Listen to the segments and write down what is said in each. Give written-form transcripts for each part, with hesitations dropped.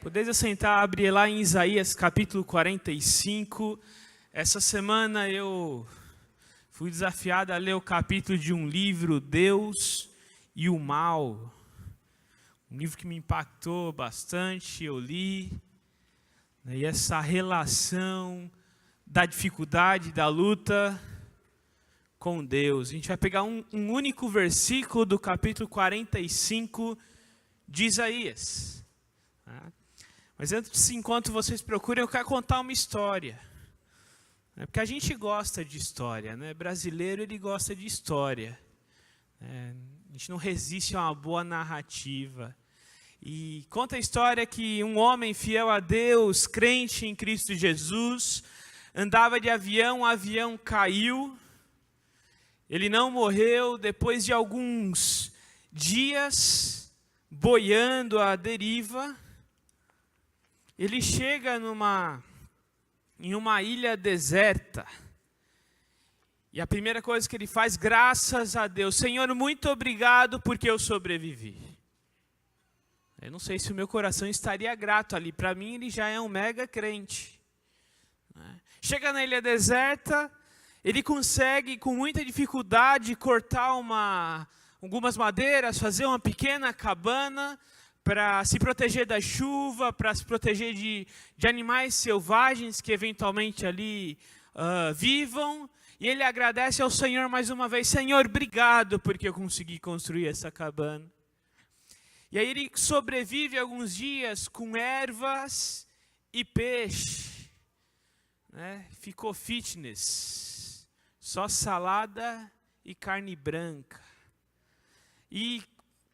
Podeis assentar, abrir lá em Isaías capítulo 45. Essa semana eu fui desafiado a ler o capítulo de um livro, Deus e o Mal. Um livro que me impactou bastante, eu li. E essa relação da dificuldade, da luta com Deus. A gente vai pegar um único versículo do capítulo 45 de Isaías. Mas antes, enquanto vocês procuram, eu quero contar uma história. Porque a gente gosta de história, né? Brasileiro, ele gosta de história. A gente não resiste a uma boa narrativa. E conta a história que um homem fiel a Deus, crente em Cristo Jesus, andava de avião, o avião caiu. Ele não morreu. Depois de alguns dias boiando à deriva, ele chega em uma ilha deserta. E a primeira coisa que ele faz, graças a Deus, Senhor, muito obrigado porque eu sobrevivi. Eu não sei se o meu coração estaria grato ali. Para mim, ele já é um mega crente. Chega na ilha deserta, ele consegue, com muita dificuldade, cortar algumas madeiras, fazer uma pequena cabana para se proteger da chuva, para se proteger de animais selvagens que eventualmente ali vivam. E ele agradece ao Senhor mais uma vez. Senhor, obrigado porque eu consegui construir essa cabana. E aí ele sobrevive alguns dias com ervas e peixe. Ficou fitness. Só salada e carne branca. E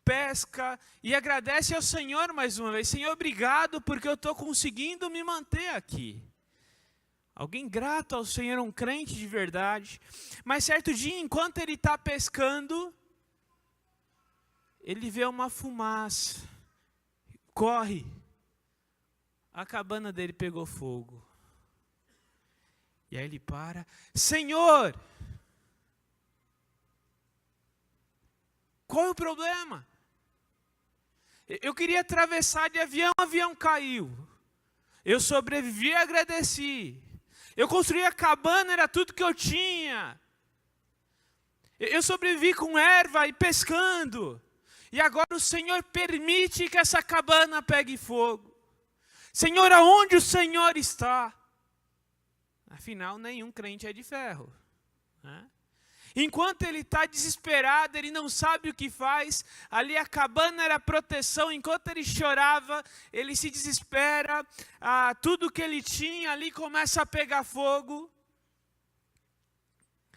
pesca e agradece ao Senhor mais uma vez. Senhor, obrigado porque eu estou conseguindo me manter aqui. Alguém grato ao Senhor, um crente de verdade. Mas certo dia, enquanto ele está pescando, ele vê uma fumaça. Corre. A cabana dele pegou fogo. E aí ele para. Senhor, qual é o problema? Eu queria atravessar de avião, o avião caiu. Eu sobrevivi e agradeci. Eu construí a cabana, era tudo que eu tinha. Eu sobrevivi com erva e pescando. E agora o Senhor permite que essa cabana pegue fogo. Senhor, aonde o Senhor está? Afinal, nenhum crente é de ferro, né? Enquanto ele está desesperado, ele não sabe o que faz. Ali a cabana era proteção. Enquanto ele chorava, ele se desespera. Tudo que ele tinha ali começa a pegar fogo.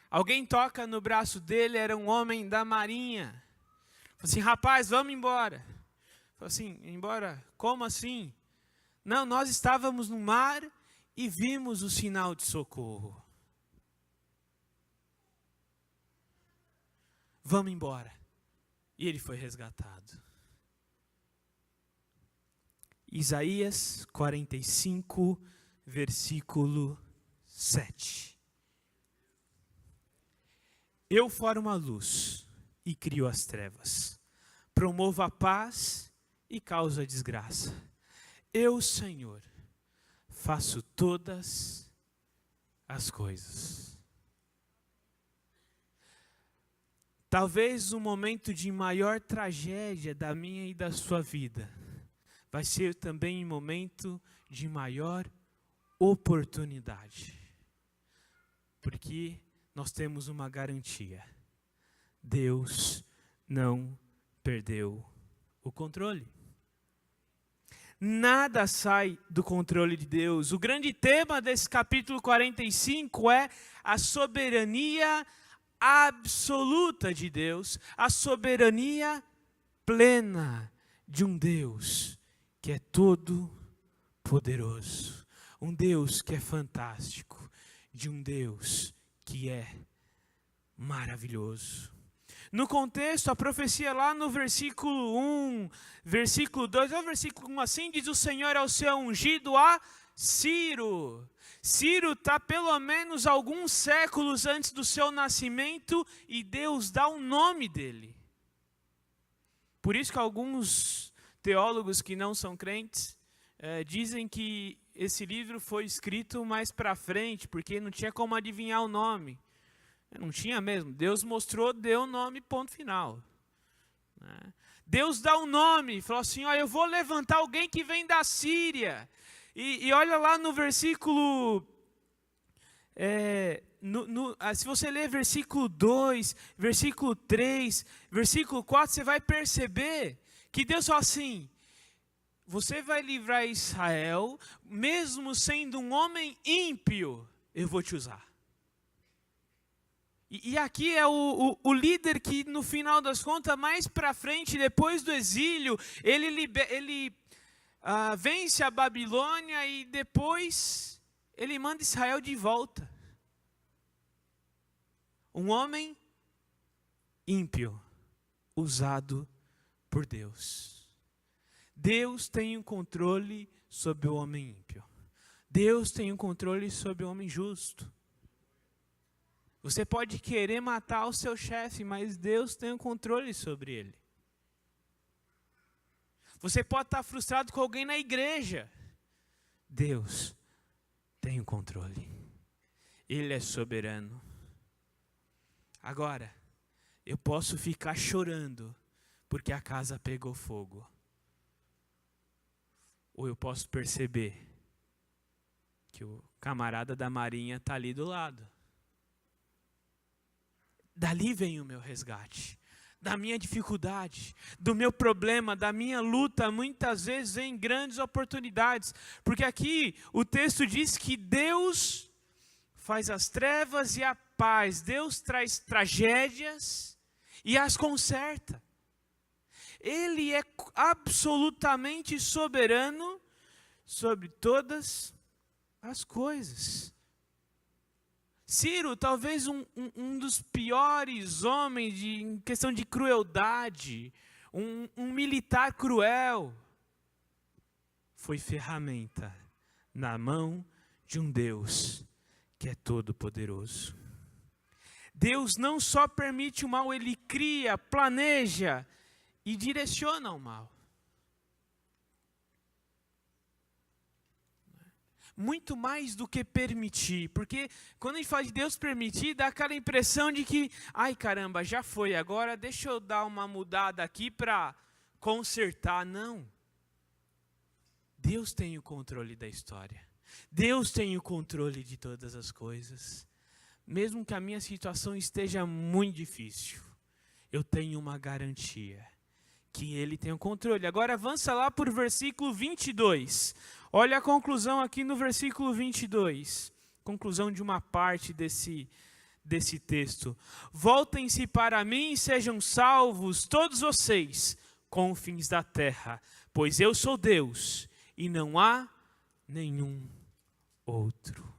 Alguém toca no braço dele, era um homem da marinha. Falou assim, rapaz, vamos embora. Falou assim, embora? Como assim? Não, nós estávamos no mar e vimos o sinal de socorro. Vamos embora. E ele foi resgatado. Isaías 45, versículo 7. Eu formo a luz e crio as trevas. Promovo a paz e causo a desgraça. Eu, Senhor, faço todas as coisas. Talvez o momento de maior tragédia da minha e da sua vida vai ser também um momento de maior oportunidade. Porque nós temos uma garantia. Deus não perdeu o controle. Nada sai do controle de Deus. O grande tema desse capítulo 45 é a soberania absoluta de Deus, a soberania plena de um Deus que é todo poderoso, um Deus que é fantástico, de um Deus que é maravilhoso. No contexto, a profecia lá no versículo 1, versículo 2, o versículo 1 assim, diz o Senhor ao seu ungido a Ciro. Ciro está pelo menos alguns séculos antes do seu nascimento e Deus dá o nome dele. Por isso que alguns teólogos que não são crentes Dizem que esse livro foi escrito mais para frente, porque não tinha como adivinhar o nome. Não tinha mesmo. Deus mostrou, deu o nome, ponto final. Deus dá um nome, falou assim, eu vou levantar alguém que vem da Síria. E olha lá no versículo... se você ler versículo 2, versículo 3, versículo 4, você vai perceber que Deus fala assim, você vai livrar Israel, mesmo sendo um homem ímpio, eu vou te usar. E aqui é o líder que, no final das contas, mais para frente, depois do exílio, ele vence a Babilônia e depois ele manda Israel de volta. Um homem ímpio, usado por Deus. Deus tem um controle sobre o homem ímpio. Deus tem um controle sobre o homem justo. Você pode querer matar o seu chefe, mas Deus tem um controle sobre ele. Você pode estar frustrado com alguém na igreja. Deus tem o controle. Ele é soberano. Agora, eu posso ficar chorando porque a casa pegou fogo. Ou eu posso perceber que o camarada da marinha está ali do lado. Dali vem o meu resgate. Da minha dificuldade, do meu problema, da minha luta, muitas vezes vem grandes oportunidades. Porque aqui o texto diz que Deus faz as trevas e a paz. Deus traz tragédias e as conserta. Ele é absolutamente soberano sobre todas as coisas. Ciro, talvez um dos piores homens em questão de crueldade, um militar cruel, foi ferramenta na mão de um Deus que é todo poderoso. Deus não só permite o mal, Ele cria, planeja e direciona o mal. Muito mais do que permitir, porque quando a gente fala de Deus permitir, dá aquela impressão de que, ai caramba, já foi, agora deixa eu dar uma mudada aqui para consertar. Não. Deus tem o controle da história. Deus tem o controle de todas as coisas. Mesmo que a minha situação esteja muito difícil, eu tenho uma garantia, que Ele tem o controle. Agora avança lá para o versículo 22. Olha a conclusão aqui no versículo 22. Conclusão de uma parte desse texto. Voltem-se para mim e sejam salvos todos vocês, confins da terra, pois eu sou Deus e não há nenhum outro.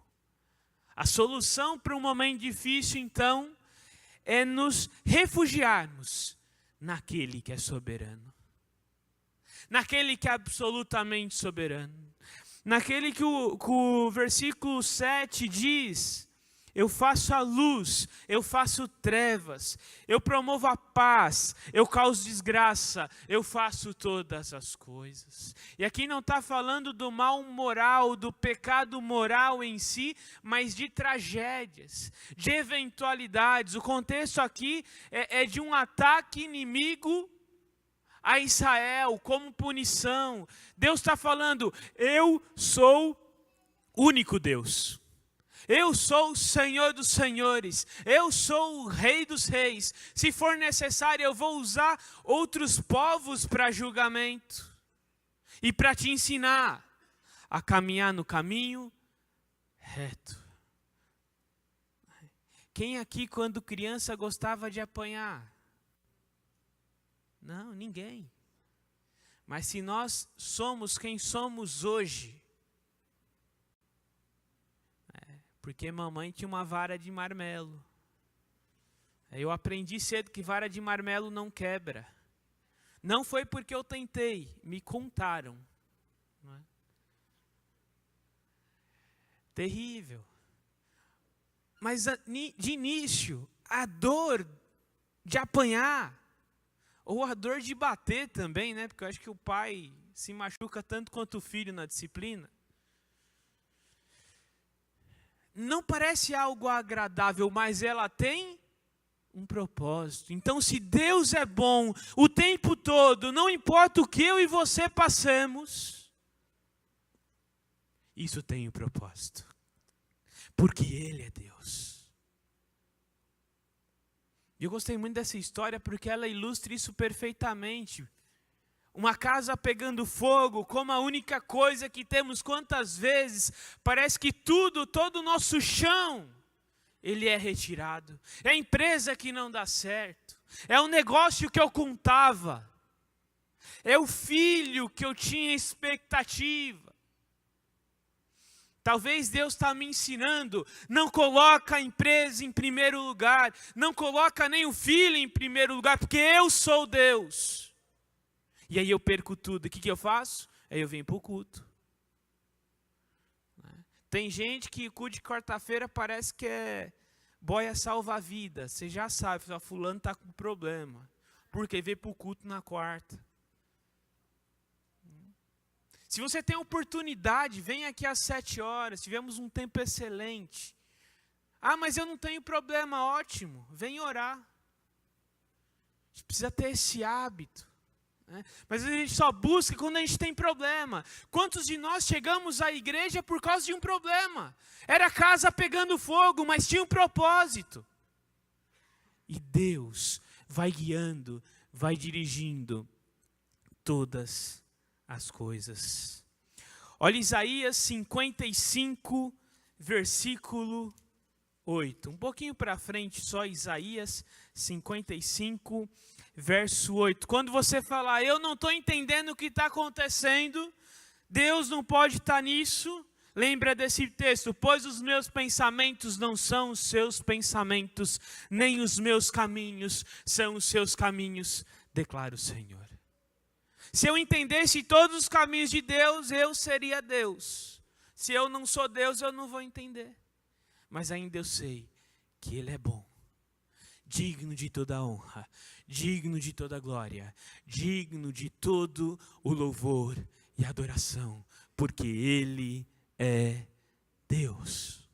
A solução para um momento difícil, então, é nos refugiarmos naquele que é soberano. Naquele que é absolutamente soberano. Naquele que o versículo 7 diz, eu faço a luz, eu faço trevas, eu promovo a paz, eu causo desgraça, eu faço todas as coisas. E aqui não está falando do mal moral, do pecado moral em si, mas de tragédias, de eventualidades. O contexto aqui é de um ataque inimigo a Israel como punição. Deus está falando, eu sou o único Deus. Eu sou o Senhor dos senhores, eu sou o Rei dos reis. Se for necessário, eu vou usar outros povos para julgamento. E para te ensinar a caminhar no caminho reto. Quem aqui, quando criança, gostava de apanhar? Não, ninguém. Mas se nós somos quem somos hoje, porque mamãe tinha uma vara de marmelo. Eu aprendi cedo que vara de marmelo não quebra. Não foi porque eu tentei, me contaram. Não é? Terrível. Mas de início, a dor de apanhar, ou a dor de bater também, né? Porque eu acho que o pai se machuca tanto quanto o filho na disciplina. Não parece algo agradável, mas ela tem um propósito. Então, se Deus é bom o tempo todo, não importa o que eu e você passemos, isso tem um propósito. Porque Ele é Deus. E eu gostei muito dessa história porque ela ilustra isso perfeitamente. Uma casa pegando fogo, como a única coisa que temos, quantas vezes parece que todo o nosso chão, ele é retirado. É a empresa que não dá certo. É o negócio que eu contava. É o filho que eu tinha expectativa. Talvez Deus está me ensinando, não coloca a empresa em primeiro lugar, não coloca nem o filho em primeiro lugar, porque eu sou Deus. E aí eu perco tudo. O que eu faço? Aí eu venho para o culto. Tem gente que o culto de quarta-feira parece que é boia salva-vida. Você já sabe, fulano está com problema. Porque veio para o culto na quarta. Se você tem oportunidade, vem aqui às 7 horas. Tivemos um tempo excelente. Ah, mas eu não tenho problema. Ótimo, vem orar. A gente precisa ter esse hábito. Mas a gente só busca quando a gente tem problema. Quantos de nós chegamos à igreja por causa de um problema? Era a casa pegando fogo, mas tinha um propósito. E Deus vai guiando, vai dirigindo todas as coisas. Olha Isaías 55, versículo 8. Um pouquinho para frente só, Isaías 55, verso 8. Quando você falar, eu não estou entendendo o que está acontecendo, Deus não pode estar nisso, lembra desse texto, pois os meus pensamentos não são os seus pensamentos, nem os meus caminhos são os seus caminhos, declara o Senhor. Se eu entendesse todos os caminhos de Deus, eu seria Deus. Se eu não sou Deus, eu não vou entender. Mas ainda eu sei que Ele é bom, digno de toda honra, digno de toda glória, digno de todo o louvor e adoração, porque Ele é Deus.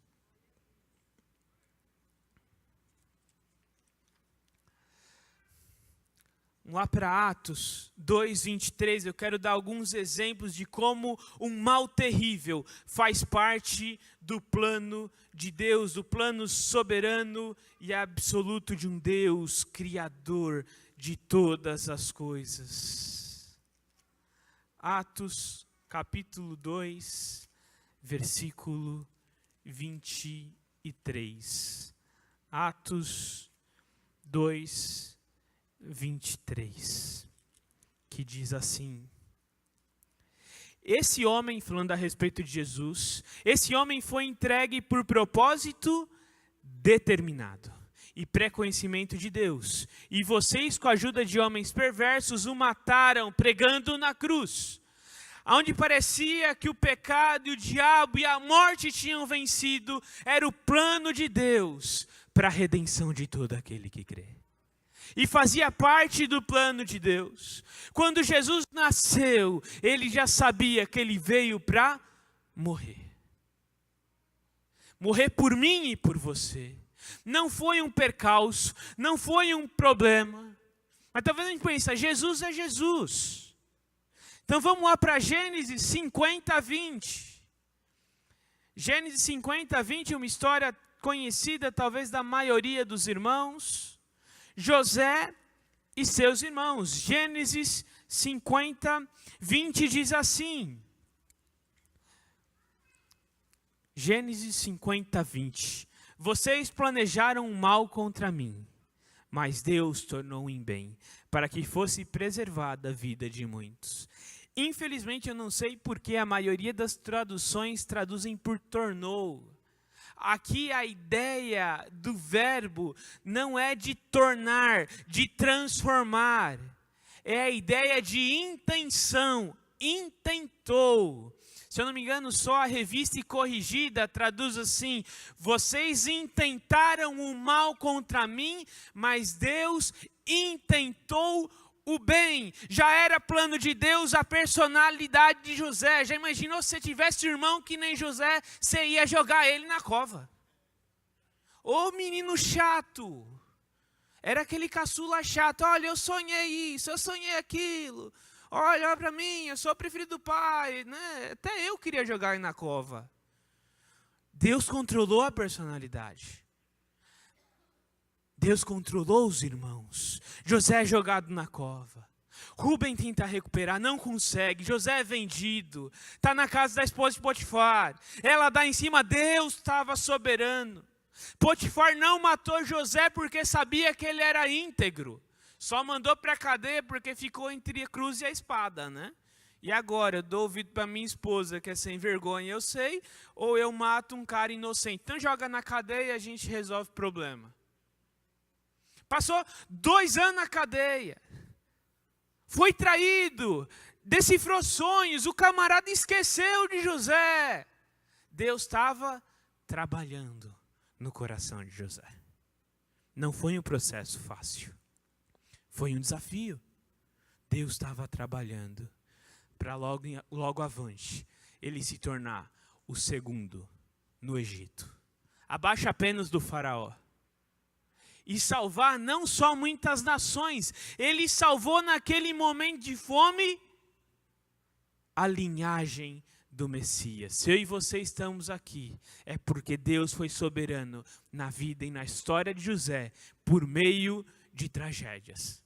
Vamos lá para Atos 2:23, eu quero dar alguns exemplos de como um mal terrível faz parte do plano de Deus, do plano soberano e absoluto de um Deus criador de todas as coisas. Atos capítulo 2, versículo 23. Atos 2, 23, que diz assim: esse homem, falando a respeito de Jesus, esse homem foi entregue por propósito determinado e pré-conhecimento de Deus, e vocês com a ajuda de homens perversos o mataram pregando na cruz, onde parecia que o pecado e o diabo e a morte tinham vencido, era o plano de Deus para a redenção de todo aquele que crê. E fazia parte do plano de Deus. Quando Jesus nasceu, ele já sabia que ele veio para morrer. Morrer por mim e por você. Não foi um percalço, não foi um problema. Mas talvez a gente pense, Jesus é Jesus. Então vamos lá para Gênesis 50, 20. Gênesis 50, 20 é uma história conhecida talvez da maioria dos irmãos. José e seus irmãos. Gênesis 50, 20 diz assim. Gênesis 50, 20. Vocês planejaram um mal contra mim, mas Deus tornou em bem, para que fosse preservada a vida de muitos. Infelizmente eu não sei porque a maioria das traduções traduzem por tornou. Aqui a ideia do verbo não é de tornar, de transformar. É a ideia de intenção, intentou. Se eu não me engano, só a Revista e Corrigida traduz assim: vocês intentaram o mal contra mim, mas Deus intentou o bem já era plano de Deus, a personalidade de José. Já imaginou se você tivesse irmão que nem José, você ia jogar ele na cova? Ô menino chato! Era aquele caçula chato. Olha, eu sonhei isso, eu sonhei aquilo. Olha para mim, eu sou o preferido do pai. Né? Até eu queria jogar ele na cova. Deus controlou a personalidade. Deus controlou os irmãos. José é jogado na cova. Rubem tenta recuperar, não consegue. José é vendido. Está na casa da esposa de Potifar. Ela dá em cima, Deus estava soberano. Potifar não matou José porque sabia que ele era íntegro. Só mandou para a cadeia porque ficou entre a cruz e a espada, né? E agora, eu dou ouvido para minha esposa, que é sem vergonha, eu sei, ou eu mato um cara inocente. Então joga na cadeia e a gente resolve o problema. Passou 2 anos na cadeia. Foi traído, decifrou sonhos, o camarada esqueceu de José. Deus estava trabalhando no coração de José. Não foi um processo fácil. Foi um desafio. Deus estava trabalhando para logo avante ele se tornar o segundo no Egito. Abaixo apenas do faraó. E salvar não só muitas nações, ele salvou naquele momento de fome a linhagem do Messias. Se eu e você estamos aqui, é porque Deus foi soberano na vida e na história de José, por meio de tragédias.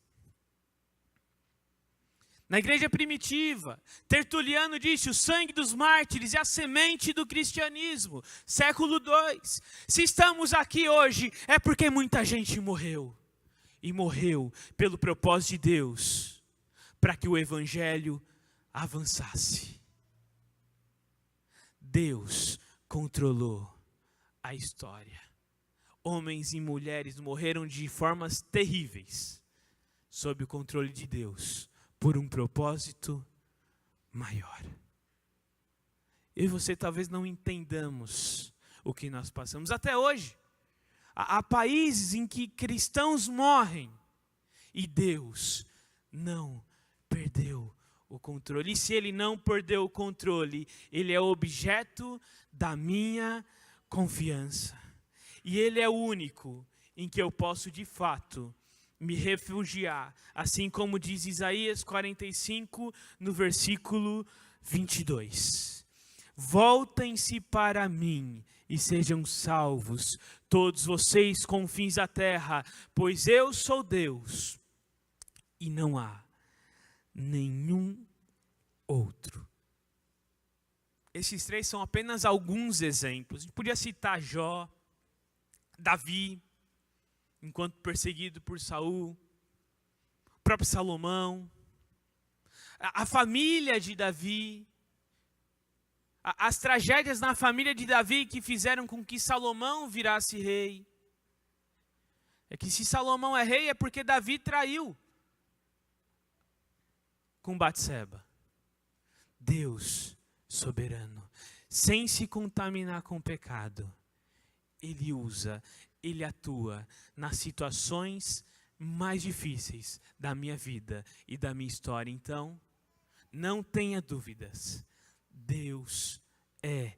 Na igreja primitiva, Tertuliano disse, o sangue dos mártires é a semente do cristianismo, século II. Se estamos aqui hoje, é porque muita gente morreu. E morreu pelo propósito de Deus, para que o evangelho avançasse. Deus controlou a história. Homens e mulheres morreram de formas terríveis, sob o controle de Deus, por um propósito maior. Eu e você talvez não entendamos o que nós passamos até hoje. Há países em que cristãos morrem e Deus não perdeu o controle. E se Ele não perdeu o controle, Ele é objeto da minha confiança. E Ele é o único em que eu posso de fato me refugiar, assim como diz Isaías 45, no versículo 22. Voltem-se para mim e sejam salvos, todos vocês confins da terra, pois eu sou Deus e não há nenhum outro. Esses 3 são apenas alguns exemplos. A gente podia citar Jó, Davi, enquanto perseguido por Saul, o próprio Salomão, a família de Davi, as tragédias na família de Davi que fizeram com que Salomão virasse rei. É que se Salomão é rei é porque Davi traiu com Batseba. Deus soberano, sem se contaminar com o pecado, Ele usa, Ele atua nas situações mais difíceis da minha vida e da minha história. Então, não tenha dúvidas. Deus é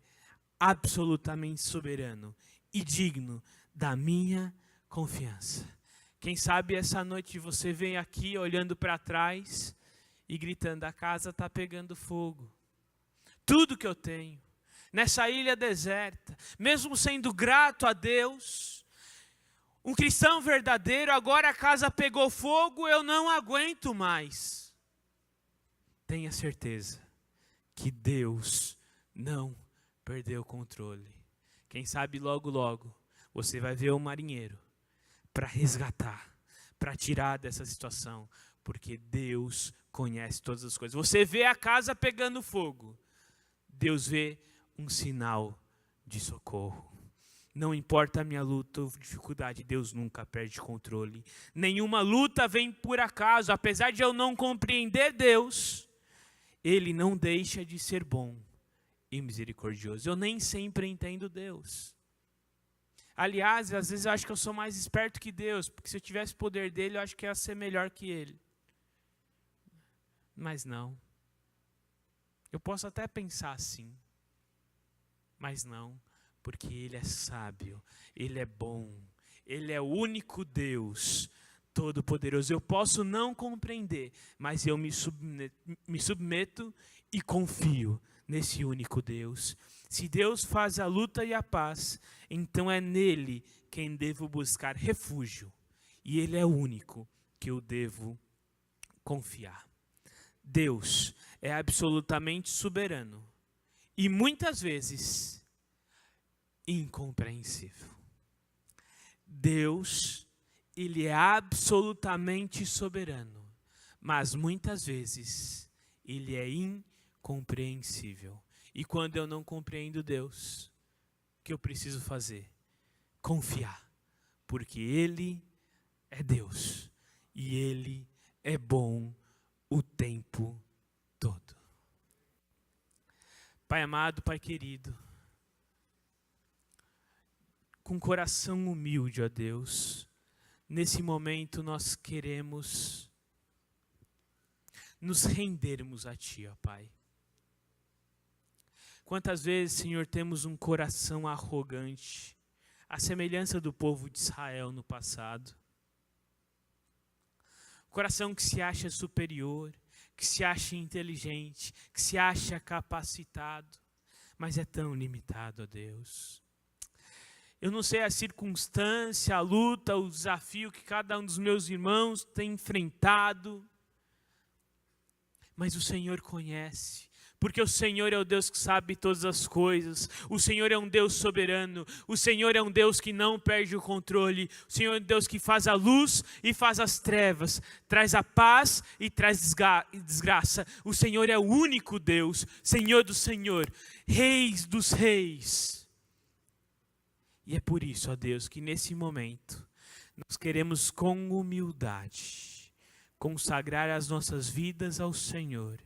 absolutamente soberano e digno da minha confiança. Quem sabe essa noite você vem aqui olhando para trás e gritando, a casa está pegando fogo. Tudo que eu tenho, nessa ilha deserta, mesmo sendo grato a Deus, um cristão verdadeiro, agora a casa pegou fogo, eu não aguento mais. Tenha certeza que Deus não perdeu o controle. Quem sabe logo, logo, você vai ver o marinheiro para resgatar, para tirar dessa situação, porque Deus conhece todas as coisas. Você vê a casa pegando fogo, Deus vê um sinal de socorro. Não importa a minha luta ou dificuldade, Deus nunca perde controle. Nenhuma luta vem por acaso, apesar de eu não compreender Deus, Ele não deixa de ser bom e misericordioso. Eu nem sempre entendo Deus. Aliás, às vezes eu acho que eu sou mais esperto que Deus, porque se eu tivesse o poder dele, eu acho que ia ser melhor que Ele. Mas não. Eu posso até pensar assim, mas não, porque Ele é sábio, Ele é bom, Ele é o único Deus Todo-Poderoso. Eu posso não compreender, mas eu me submeto e confio nesse único Deus. Se Deus faz a luta e a paz, então é nele quem devo buscar refúgio, e Ele é o único que eu devo confiar. Deus é absolutamente soberano e muitas vezes incompreensível. Deus, Ele é absolutamente soberano, mas muitas vezes Ele é incompreensível. E quando eu não compreendo Deus, o que eu preciso fazer? Confiar, porque Ele é Deus e Ele é bom o tempo todo. Pai amado, Pai querido, com coração humilde, ó Deus, nesse momento nós queremos nos rendermos a Ti, ó Pai. Quantas vezes, Senhor, temos um coração arrogante, à semelhança do povo de Israel no passado. Coração que se acha superior, que se acha inteligente, que se acha capacitado, mas é tão limitado, ó Deus. Eu não sei a circunstância, a luta, o desafio que cada um dos meus irmãos tem enfrentado, mas o Senhor conhece. Porque o Senhor é o Deus que sabe todas as coisas. O Senhor é um Deus soberano. O Senhor é um Deus que não perde o controle. O Senhor é um Deus que faz a luz e faz as trevas. Traz a paz e traz desgraça. O Senhor é o único Deus. Senhor do Senhor. Reis dos reis. E é por isso, ó Deus, que nesse momento nós queremos com humildade consagrar as nossas vidas ao Senhor.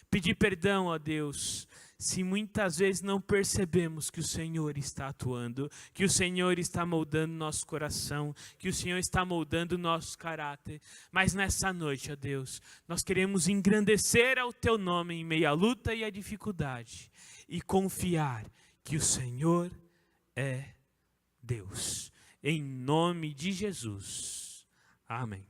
Pedir perdão, ó Deus, se muitas vezes não percebemos que o Senhor está atuando, que o Senhor está moldando nosso coração, que o Senhor está moldando nosso caráter. Mas nessa noite, ó Deus, nós queremos engrandecer ao Teu nome em meio à luta e à dificuldade e confiar que o Senhor é Deus. Em nome de Jesus. Amém.